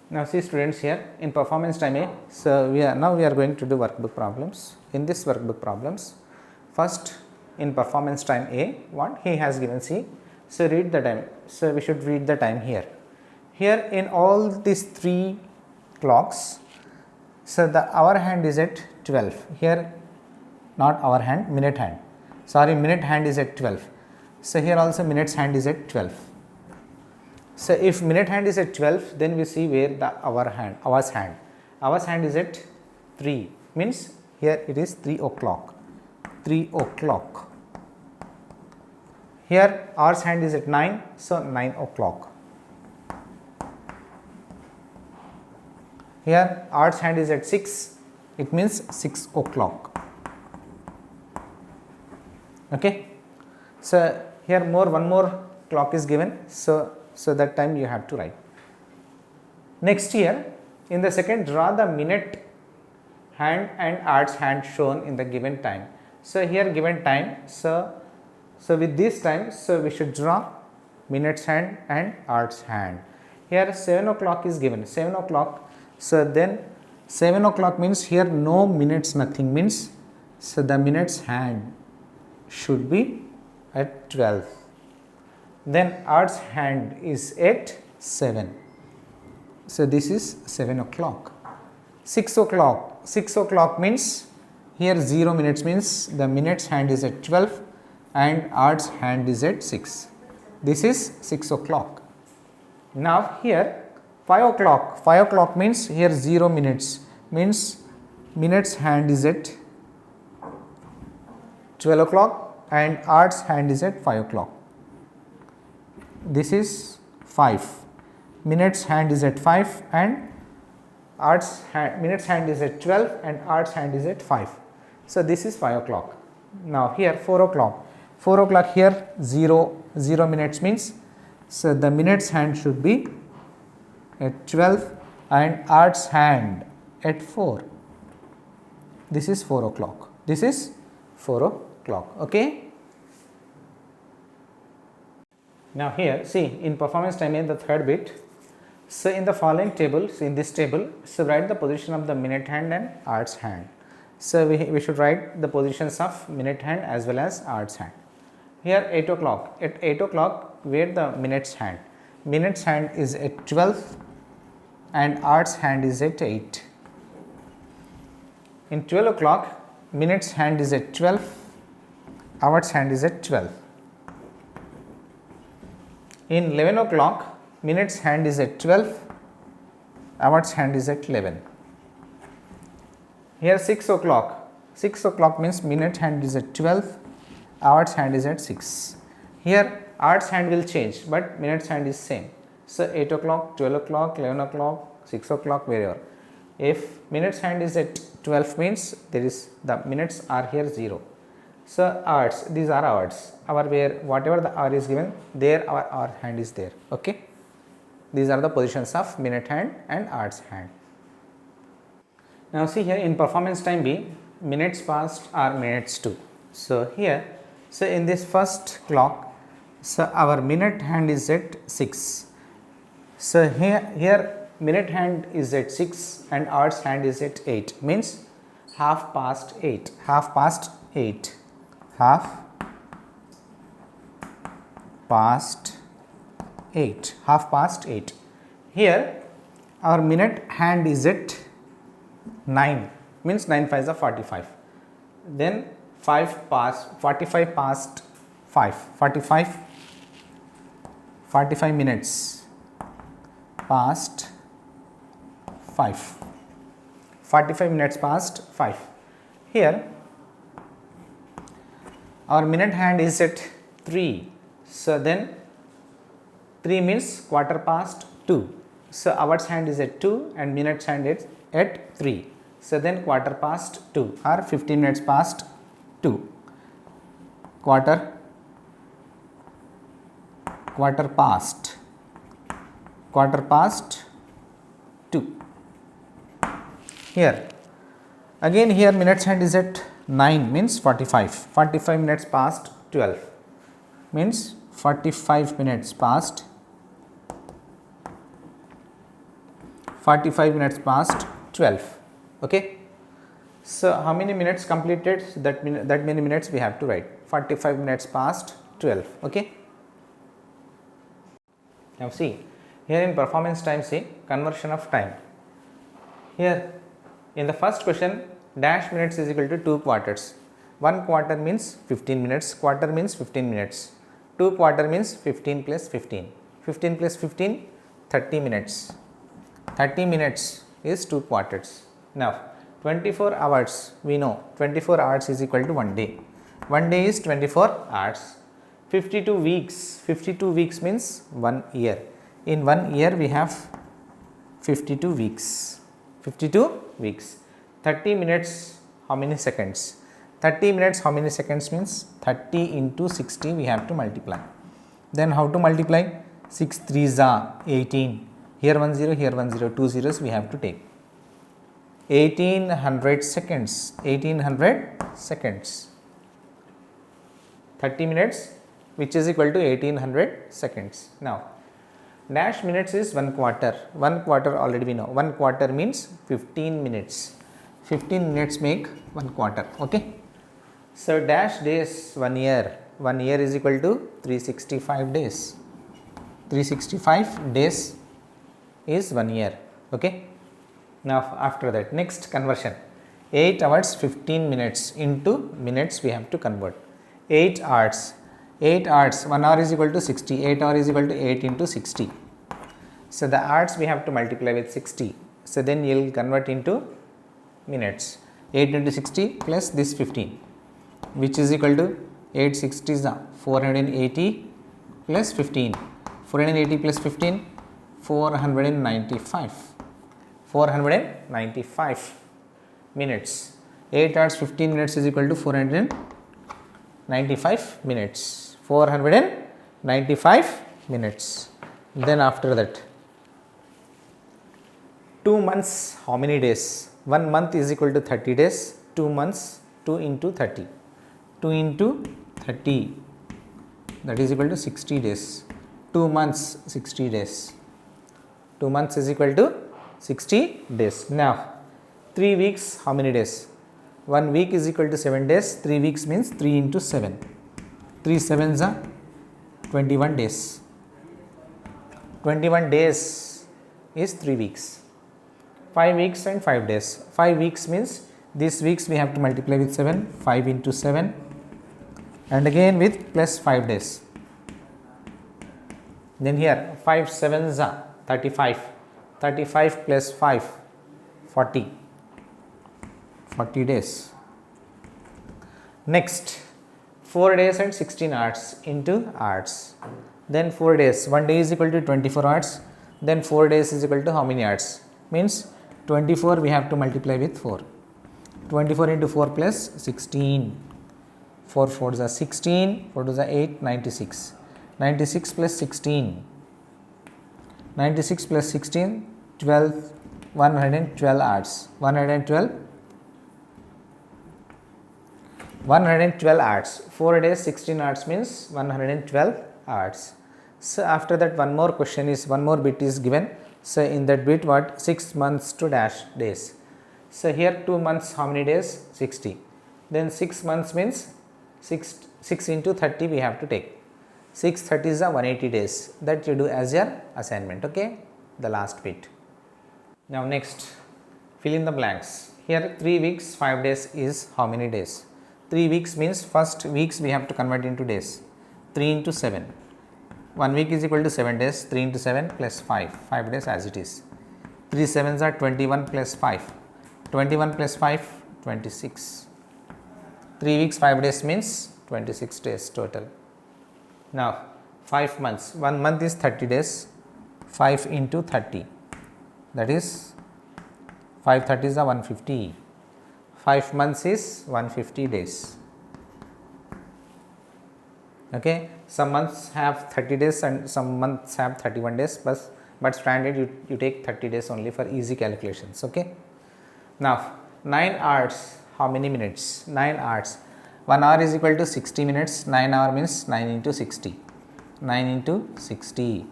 Now see students, here in performance time A, so we are going to do workbook problems. In this workbook problems, first in performance time A, what he has given, see, so read the time, so we should read the time here. Here in all these 3 clocks, so the hour hand is at 12, here not hour hand, minute hand, sorry, minute hand is at 12, so here also minutes hand is at 12. So if minute hand is at 12, then we see where the hours hand is at 3, means here it is 3 o'clock, 3 o'clock. Here hours hand is at 9, so 9 o'clock. Here hours hand is at 6, it means 6 o'clock. Okay. So here one more clock is given, so that time you have to write. Next here, in the second, draw the minute hand and hours hand shown in the given time. So here given time, so with this time, so we should draw minutes hand and hours hand. Here 7 o'clock is given, 7 o'clock, so then 7 o'clock means here no minutes, nothing, means so the minutes hand should be at 12. Then hours hand is at 7, so this is 7 o'clock. 6 o'clock, 6 o'clock means here 0 minutes, means the minutes hand is at 12 and hours hand is at 6, this is 6 o'clock. Now here 5 o'clock, 5 o'clock means here 0 minutes, means minutes hand is at 12 o'clock and hours hand is at 5 o'clock. This is 5, minutes hand is at 5 and minutes hand is at 12 and hours hand is at 5. So this is 5 o'clock. Now here 4 o'clock, 4 o'clock here 0 minutes, means so the minutes hand should be at 12 and hours hand at 4. This is 4 o'clock. This is 4 o'clock. Okay. Now here see in performance time in the third bit, so in the following table, so in this table, so write the position of the minute hand and hours hand. So we should write the positions of minute hand as well as hours hand. Here 8 o'clock, at 8 o'clock where the minutes hand is at 12 and hours hand is at 8. In 12 o'clock minutes hand is at 12, hours hand is at 12. In 11 o'clock minutes hand is at 12, hours hand is at 11. Here 6 o'clock, 6 o'clock means minute hand is at 12, hours hand is at 6. Here hours hand will change, but minutes hand is same. So 8 o'clock, 12 o'clock, 11 o'clock, 6 o'clock, wherever. If minutes hand is at 12 means there is the minutes are here 0. So hours, these are hours, where whatever the hour is given, there our hour hand is there. Okay. These are the positions of minute hand and hours hand. Now see here in performance time B, minutes past are minutes too. So here, so in this first clock, so our minute hand is at 6. So here minute hand is at 6 and hours hand is at 8, means half past 8, half past 8. Half past 8, half past 8. Here our minute hand is at 9, means 9 5s are 45. Then 45 past 5, 45 minutes past 5, 45 minutes past 5. Here our minute hand is at 3, so then 3 means quarter past 2. So hours hand is at 2 and minutes hand is at 3. So then quarter past 2 or 15 minutes past 2. Quarter past 2. Here again here minutes hand is at 9, means 45 minutes past 12, means 45 minutes past 45 minutes past 12. Okay. So how many minutes completed? That many minutes we have to write. 45 minutes past 12. Okay. Now see, here in performance time, say conversion of time. Here in the first question, dash minutes is equal to 2 quarters. 1 quarter means 15 minutes, quarter means 15 minutes. 2 quarter means 15 plus 15. 15 plus 15, 30 minutes. 30 minutes is 2 quarters. Now 24 hours, we know 24 hours is equal to 1 day. 1 day is 24 hours. 52 weeks, 52 weeks means 1 year. In 1 year we have 52 weeks. 52 weeks. 30 minutes, how many seconds? 30 minutes, how many seconds means 30 into 60 we have to multiply. Then how to multiply? 6 3s are 18. Here 1 0, here 1 0, 2 zeros we have to take. 1800 seconds. 1800 seconds. 30 minutes, which is equal to 1800 seconds. Now, dash minutes is 1 quarter. 1 quarter already we know. 1 quarter means 15 minutes. 15 minutes make 1 quarter. Okay. So, dash days 1 year. 1 year is equal to 365 days. 365 days is 1 year. Okay. Now, after that, next conversion. 8 hours 15 minutes into minutes we have to convert. 8 hours. 8 hours, 1 hour is equal to 60, 8 hour is equal to 8 into 60. So, the hours we have to multiply with 60. So, then you will convert into minutes. 8 into 60 plus this 15, which is equal to 8 60 is 480 plus 15. 480 plus 15, 495. 495 minutes. 8 hours 15 minutes is equal to 495 minutes. 495 minutes. Then after that, 2 months, how many days? 1 month is equal to 30 days. 2 months, 2 into 30. 2 into 30, that is equal to 60 days. 2 months, 60 days. 2 months is equal to 60 days. Now, 3 weeks, how many days? 1 week is equal to 7 days. 3 weeks means 3 into 7. 3 sevens are 21 days. 21 days is 3 weeks. 5 weeks and 5 days. 5 weeks means these weeks we have to multiply with 7. 5 into 7 and again with plus 5 days. Then here 5 sevens are 35. 35 plus 5, 40. 40 days. Next, 4 days and 16 hours into hours. Then 4 days, 1 day is equal to 24 hours. Then 4 days is equal to how many hours? Means 24 we have to multiply with 4. 24 into 4 plus 16. 4 4s are 16, 4 2s are 8, 96. 96 plus 16. 96 plus 16, 12, 112 hours. 112 hours. 4 days 16 hours means 112 hours. So, after that one more question is, one more bit is given. So, in that bit what? 6 months to dash days. So, here 2 months how many days? 60. Then 6 months means 6 into 30 we have to take. 6 30 is 180 days. That you do as your assignment. Okay, the last bit. Now, next fill in the blanks. Here 3 weeks 5 days is how many days? 3 weeks means first weeks we have to convert into days. 3 into 7. 1 week is equal to 7 days. 3 into 7 plus 5. 5 days as it is. 3 sevens are 21 plus 5. 21 plus 5, 26. 3 weeks 5 days means 26 days total. Now, 5 months. 1 month is 30 days. 5 into 30. That is 5 30s are 150. 5 months is 150 days. Okay, some months have 30 days and some months have 31 days, but standard you take 30 days only for easy calculations. Okay. Now 9 hours, how many minutes? 9 hours. 1 hour is equal to 60 minutes. 9 hour means 9 into 60. 9 into 60.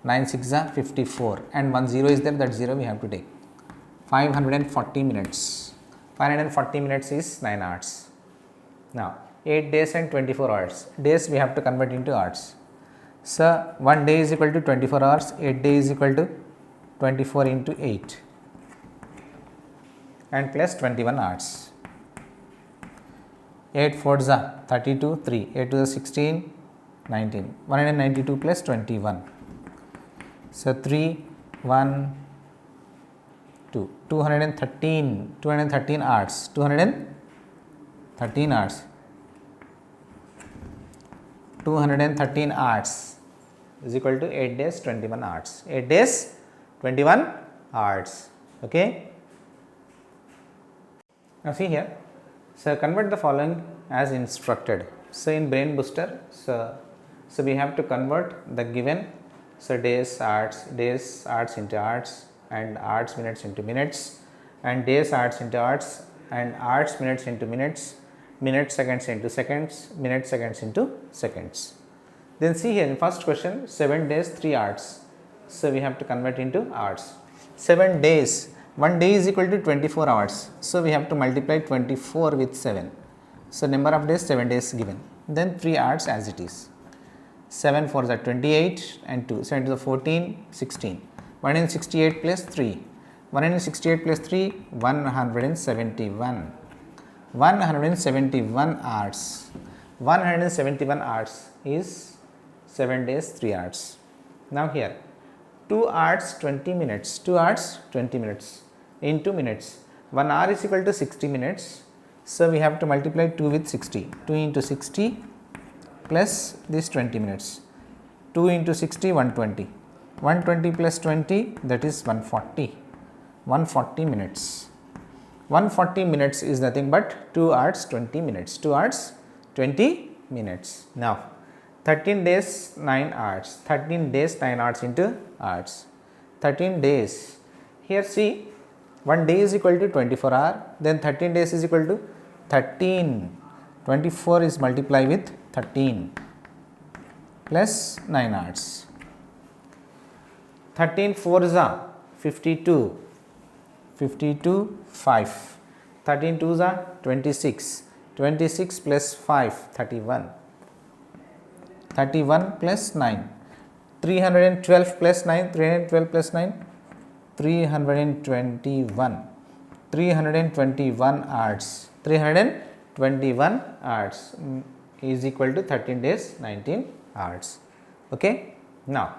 9 6 are 54 and 1 0 is there, that 0 we have to take. 540 minutes. 540 minutes is 9 hours. Now 8 days and 24 hours. Days we have to convert into hours. So 1 day is equal to 24 hours, 8 days is equal to 24 into 8 and plus 21 hours. 8 4s are 32, 3, 8 to the 16, 19, 192 plus 21. So 3, 1, 2, 213 hours, 213 hours, 213 hours is equal to 8 days 21 hours, 8 days 21 hours. Okay. Now see here, so convert the following as instructed. So in Brain Booster, so we have to convert the given, so days hours into hours, and hours minutes into minutes, and days hours into hours, and hours minutes into minutes, minute seconds into seconds, minute seconds into seconds. Then see here in first question, 7 days 3 hours, so we have to convert into hours. 7 days, 1 day is equal to 24 hours, so we have to multiply 24 with 7. So number of days, 7 days given, then 3 hours as it is. 7 4s are 28 and 2, 7 to the 14, 16. 168 plus 3, 168 plus 3, 171. 171 hours. 171 hours is 7 days 3 hours. Now here 2 hours 20 minutes, 2 hours 20 minutes into minutes. 1 hour is equal to 60 minutes. So we have to multiply 2 with 60. 2 into 60 plus this 20 minutes. 2 into 60, 120. 120 plus 20, that is 140. 140 minutes. 140 minutes is nothing but 2 hours 20 minutes. 2 hours 20 minutes. Now 13 days 9 hours. 13 days 9 hours into hours. 13 days. Here see, 1 day is equal to 24 hour, then 13 days is equal to 13. 24 is multiplied with 13 plus 9 hours. 13 4s are 52, 52 5. 13 2s are 26, 26 plus 5 31. 31 plus 9, 312 plus 9, 312 plus 9, 321. 321 hours. 321 hours is equal to 13 days 19 hours. Okay. Now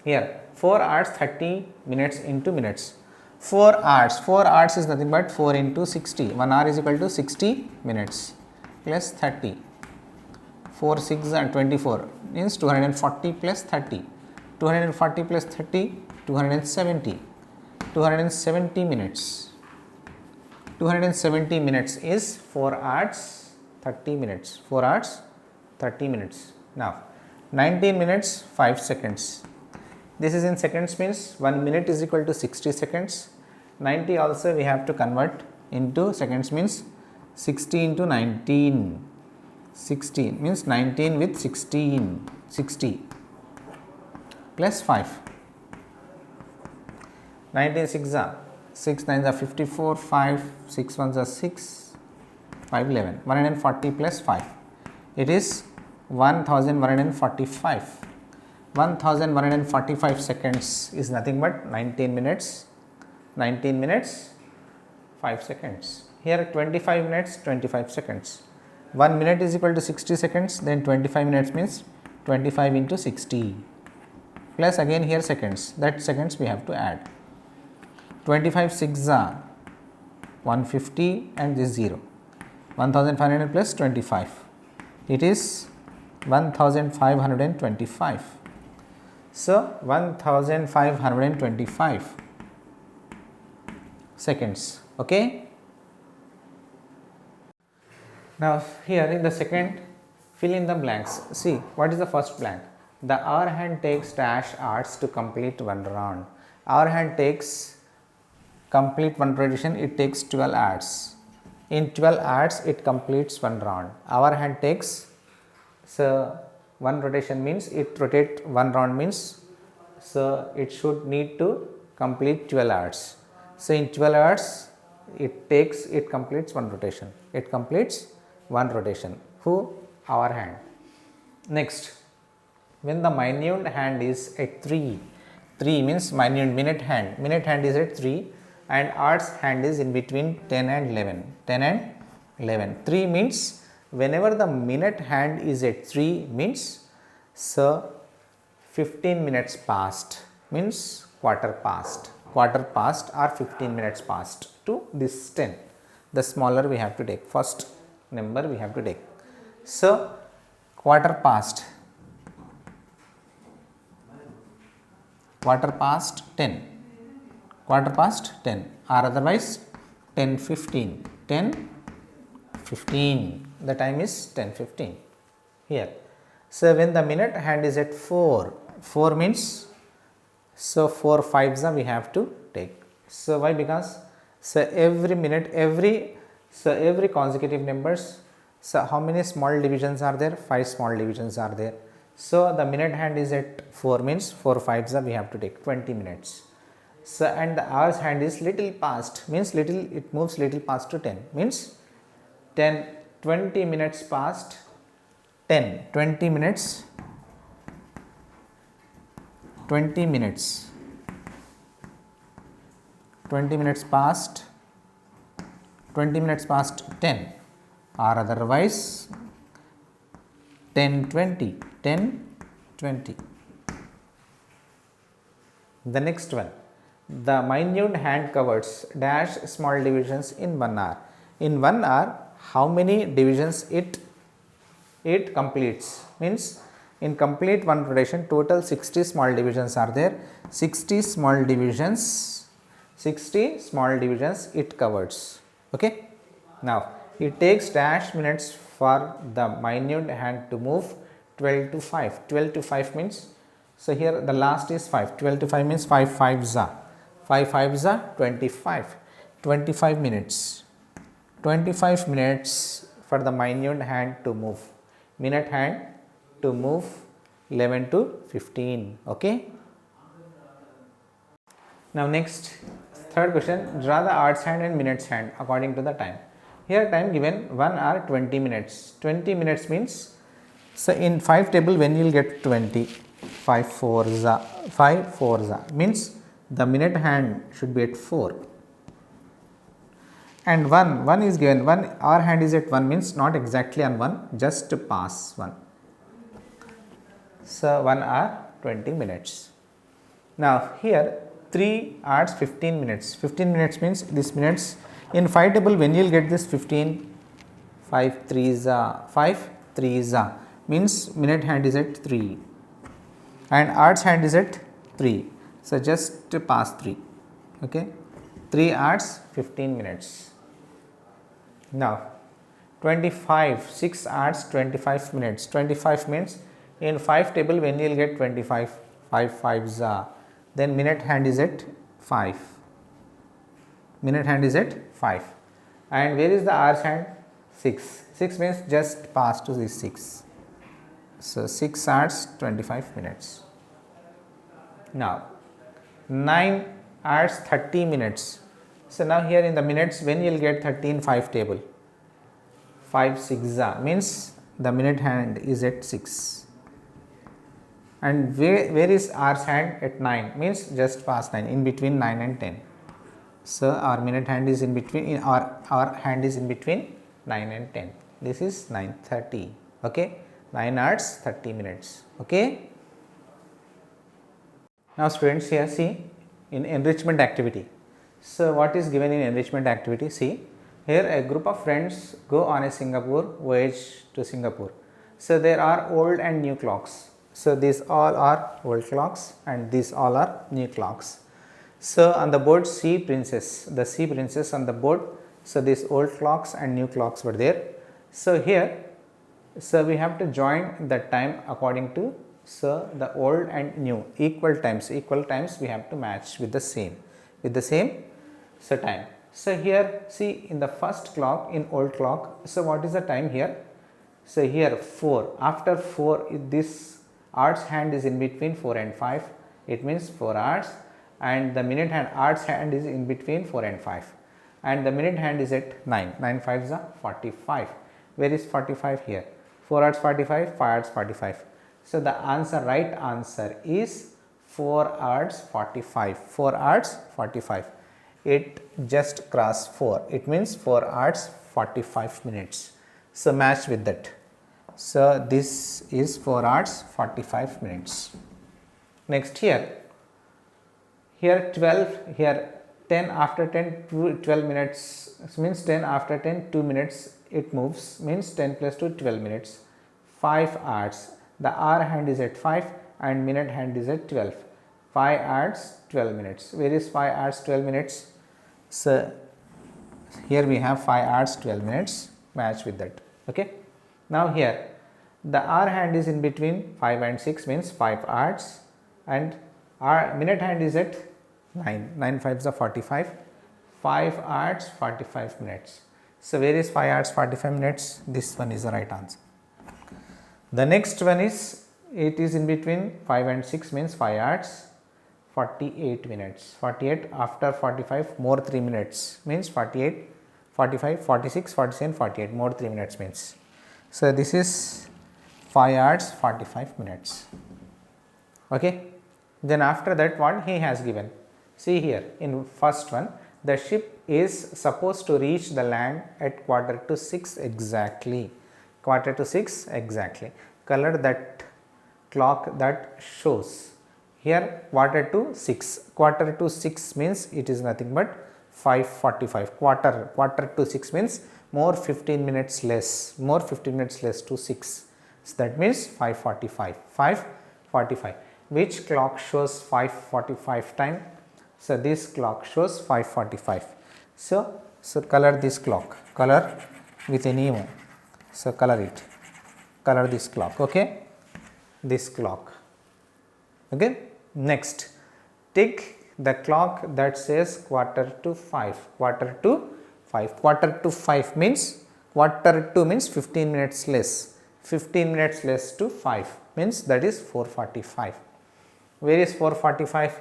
here 4 hours 30 minutes into minutes. 4 hours is nothing but 4 into 60. 1 hour is equal to 60 minutes plus 30. 4 6 and 24 means 240 plus 30. 240 plus 30, 270. 270 minutes. 270 minutes is 4 hours 30 minutes. 4 hours 30 minutes. Now 19 minutes 5 seconds. This is in seconds, means 1 minute is equal to 60 seconds. 90 also we have to convert into seconds, means 60 into 19. 60 means 19 with 16. 60 plus 5. 19 6 are 6 9s are 54, 5 6 1s are 6, 5 11. 140 plus 5. It is 1145. 1145 seconds is nothing but 19 minutes 5 seconds. Here 25 minutes 25 seconds. 1 minute is equal to 60 seconds, then 25 minutes means 25 into 60 plus again here seconds, that seconds we have to add. 25 6 are 150 and this 0. 1500 plus 25, it is 1525. So 1525 seconds. Okay. Now here in the second, fill in the blanks. See, what is the first blank? The hour hand takes dash hours to complete one round. Hour hand takes complete one rotation, it takes 12 hours. In 12 hours it completes one round. Hour hand takes, so One rotation means it rotate one round means, so it should need to complete 12 hours. So in 12 hours it completes one rotation. It completes one rotation. Who? Our hand. Next, when the minute hand is at 3 means minute hand is at 3 and hour's hand is in between 10 and 11. 3 means whenever the minute hand is at 3 means, so 15 minutes past means quarter past or 15 minutes past to this 10. The smaller we have to take, first number we have to take. So quarter past 10 or otherwise 10:15. The time is 10:15 here. So when the minute hand is at 4 means, so 4 5s we have to take. So why? Because so every minute, every consecutive numbers, so how many small divisions are there? 5 small divisions are there. So the minute hand is at 4 means 4 5s we have to take 20 minutes. So and the hour's hand is little past means little, it moves little past to 10 means 20 minutes past 10, 20 minutes past 10 or otherwise 10:20. The next one, the minute hand covers dash small divisions in 1 hour. In 1 hour, how many divisions it completes? Means in complete one rotation, total 60 small divisions are there. 60 small divisions it covers. Okay. Now it takes dash minutes for the minute hand to move 12 to 5. 12 to 5 means, so here the last is 5. 12 to 5 means 5 5s are 25. 25 minutes. 25 minutes for the minute hand to move. Minute hand to move 11 to 15. Okay. Now next, third question, draw the hour's hand and minute's hand according to the time. Here time given 1 hour 20 minutes. 20 minutes means, so in 5 table when you will get 20, 5 4s means the minute hand should be at 4. And 1 is given, 1 our hand is at 1 means not exactly on 1, just to pass 1. So 1 hour 20 minutes. Now here 3 hours 15 minutes. 15 minutes means this minutes in 5 table when you will get this 15, 5 3s means minute hand is at 3 and hour's hand is at 3. So just to pass 3. Okay. 3 hours 15 minutes. Now 25, 6 hours 25 minutes. 25 means in 5 table when you will get 25, 5 5s then minute hand is at 5. Minute hand is at 5. And where is the hour's hand? 6. 6 means just pass to this 6. So 6 hours 25 minutes. Now 9 hours 30 minutes. So now here in the minutes when you will get 13 5 table, 5 6 means the minute hand is at 6. And where is hour's hand? At 9 means just past 9, in between 9 and 10. So our minute hand is in between, our hand is in between 9 and 10. This is 9:30. Okay. 9 hours 30 minutes. Okay. Now students, here see in enrichment activity. So what is given in enrichment activity? See, here a group of friends go on a voyage to Singapore. So there are old and new clocks. So these all are old clocks and these all are new clocks. So on the board Sea Princess, the Sea Princess on the board. So these old clocks and new clocks were there. So here, so we have to join the time according to, so the old and new equal times we have to match with the same so time. So here see in the first clock, in old clock, so what is the time here? So here 4, after 4 this hour's hand is in between 4 and 5, it means 4 hours, and the minute hand, hour's hand is in between 4 and 5, and the minute hand is at 9, 9 5s are 45. Where is 45? Here. 4 hours 45, 5 hours 45. So the answer, right answer is 4 hours 45, 4 hours 45. It just crossed 4, it means 4 hours 45 minutes. So match with that. So this is 4 hours 45 minutes. Next here 12, here 10 after 10, 12 minutes means 10 after 10, 2 minutes it moves, means 10 plus 2, 12 minutes, 5 hours. The hour hand is at 5 and minute hand is at 12, 5 hours 12 minutes. Where is 5 hours 12 minutes? So here we have 5 hours 12 minutes, match with that. Okay. Now here the hour hand is in between 5 and 6, means 5 hours, and our minute hand is at 9, 9 5s are 45, 5 hours 45 minutes. So where is 5 hours 45 minutes? This one is the right answer. The next one is, it is in between 5 and 6, means 5 hours 48 minutes, 48 after 45 more 3 minutes, means 48, 45, 46, 47, 48 more 3 minutes means. So this is 5 hours 45 minutes. Okay. Then after that what he has given, see here in first one, the ship is supposed to reach the land at 5:45 exactly, 5:45 exactly. Color that clock that shows. Here 5:45, 5:45 means it is nothing but 5:45, quarter to 6 means more 15 minutes less, more 15 minutes less to 6. So that means 5:45, 5:45. Which clock shows 5:45 time? So this clock shows 5:45. So color this clock, color with any one. So color it, color this clock. Okay, this clock. Okay. Next, take the clock that says 4:45, 4:45, 4:45 means, quarter to means 15 minutes less, 15 minutes less to 5 means that is 4:45. Where is 4:45?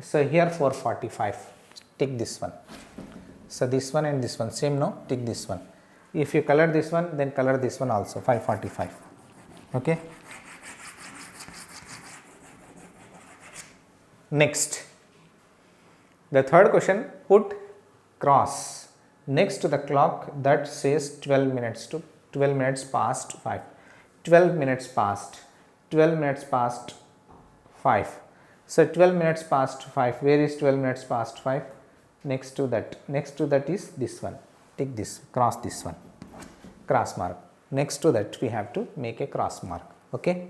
So here 4:45, take this one. So this one and this one same, no? Take this one. If you color this one, then color this one also, 5:45. Okay. Next, the third question, put cross next to the clock that says 12 minutes to 12 minutes past 5, 12 minutes past, 12 minutes past 5. So 12 minutes past 5, where is 12 minutes past 5? Next to that is this one, take this, cross this one, cross mark. Next to that we have to make a cross mark. Okay.